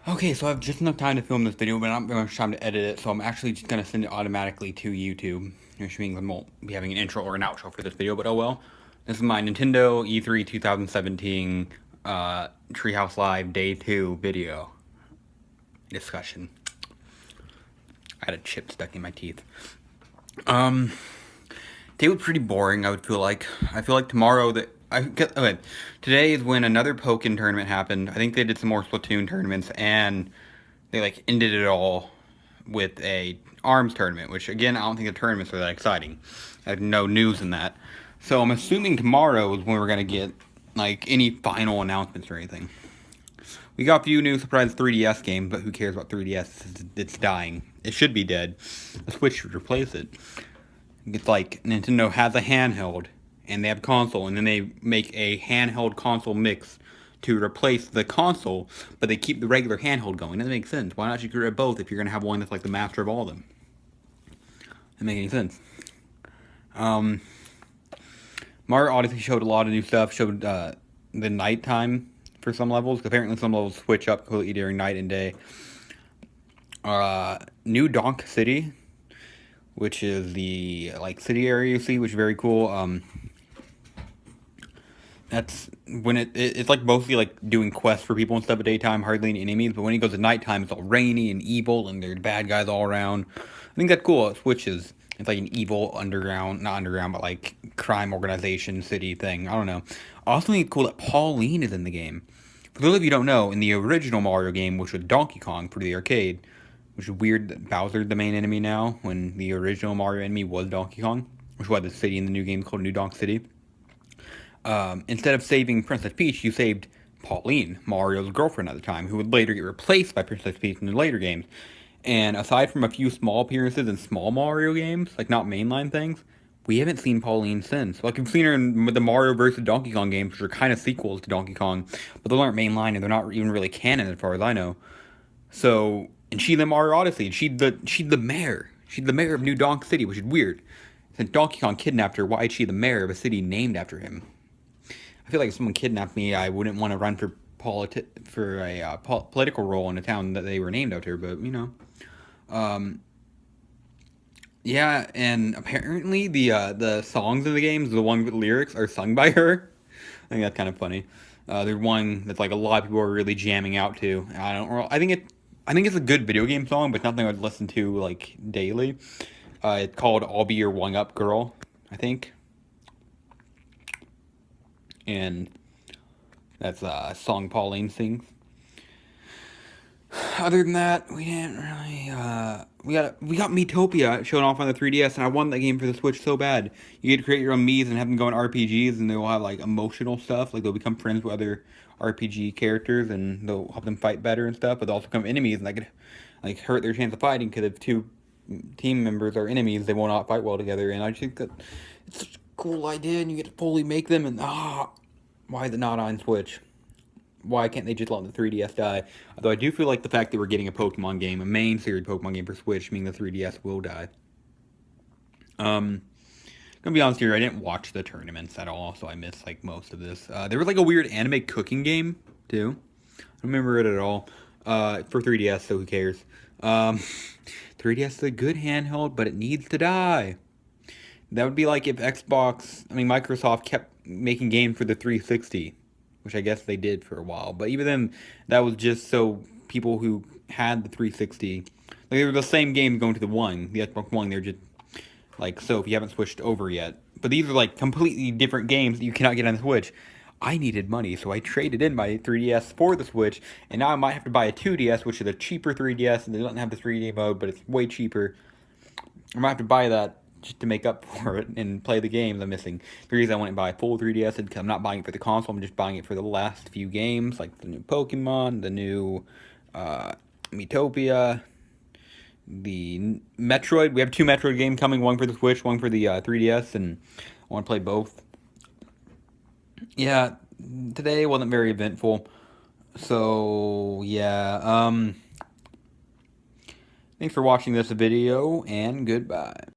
Okay, so I have just enough time to film this video, but not very much time to edit it, so I'm actually just gonna send it automatically to YouTube, which means I won't be having an intro or an outro for this video, but oh well. This is my Nintendo E3 2017 Treehouse Live Day 2 video discussion. I had a chip stuck in my teeth. Day was pretty boring, I feel like tomorrow okay, today is when another Pokken tournament happened. I think they did some more Splatoon tournaments, and they like ended it all with a ARMS tournament, which again, I don't think the tournaments are that exciting. I have no news in that. So I'm assuming tomorrow is when we're gonna get like any final announcements or anything. We got a few new surprise 3DS games, but who cares about 3DS? It's dying. It should be dead. The Switch should replace it. It's like Nintendo has a handheld, and they have console, and then they make a handheld console mix to replace the console, but they keep the regular handheld going. That makes sense. Why not you get rid of both if you're going to have one that's like the master of all of them? Doesn't make any sense. Mario Odyssey showed a lot of new stuff. Showed the nighttime for some levels. Apparently some levels switch up completely during night and day. New Donk City, which is the like city area you see, which is very cool. That's when it's like mostly like doing quests for people and stuff at daytime, hardly any enemies. But when it goes at nighttime, it's all rainy and evil, and there's bad guys all around. I think that's cool. It switches. It's like an evil underground, not underground, but like crime organization city thing. I don't know. I also think it's cool that Pauline is in the game. For those of you who don't know, in the original Mario game, which was Donkey Kong for the arcade, which is weird that Bowser's the main enemy now, when the original Mario enemy was Donkey Kong, which is why the city in the new game is called New Donk City. Instead of saving Princess Peach, you saved Pauline, Mario's girlfriend at the time, who would later get replaced by Princess Peach in the later games. And aside from a few small appearances in small Mario games, like not mainline things, we haven't seen Pauline since. Like, we've seen her in the Mario vs. Donkey Kong games, which are kind of sequels to Donkey Kong, but those aren't mainline, and they're not even really canon as far as I know. So, and she's in Mario Odyssey, and she's the mayor. She's the mayor of New Donk City, which is weird. Since Donkey Kong kidnapped her, why is she the mayor of a city named after him? I feel like if someone kidnapped me, I wouldn't want to run for a political role in a town that they were named after. But you know, yeah. And apparently the songs in the games, the ones with lyrics, are sung by her. I think that's kind of funny. There's one that's like a lot of people are really jamming out to. I think it's a good video game song, but nothing I'd listen to like daily. It's called "I'll Be Your One Up Girl," I think. And that's a song Pauline sings. Other than that, we didn't really. We got Miitopia showing off on the 3DS, and I want that game for the Switch so bad. You get to create your own Miis and have them go in RPGs, and they'll have like emotional stuff, like they'll become friends with other RPG characters, and they'll help them fight better and stuff. But they'll also become enemies, and that could like hurt their chance of fighting because if two team members are enemies, they will not fight well together. And I just think that it's such a cool idea, and you get to fully make them. And why is it not on Switch? Why can't they just let the 3DS die? Although I do feel like the fact that we're getting a Pokemon game, a main series Pokemon game for Switch, meaning the 3DS will die. Gonna be honest here, I didn't watch the tournaments at all, so I missed like most of this. There was like a weird anime cooking game too. I don't remember it at all. For 3DS, so who cares? 3DS is a good handheld, but it needs to die. That would be like if Microsoft kept making games for the 360, which I guess they did for a while. But even then, that was just so people who had the 360, like they were the same game going to the Xbox One. They're just like, so if you haven't switched over yet. But these are like completely different games that you cannot get on the Switch. I needed money, so I traded in my 3DS for the Switch, and now I might have to buy a 2DS, which is a cheaper 3DS, and it doesn't have the 3D mode, but it's way cheaper. I might have to buy that just to make up for it and play the games I'm missing. The reason I went and buy a full 3DS is because I'm not buying it for the console, I'm just buying it for the last few games, like the new Pokemon, the new Miitopia, the Metroid. We have two Metroid games coming, one for the Switch, one for the 3DS, and I want to play both. Yeah, today wasn't very eventful, so yeah, thanks for watching this video, and goodbye.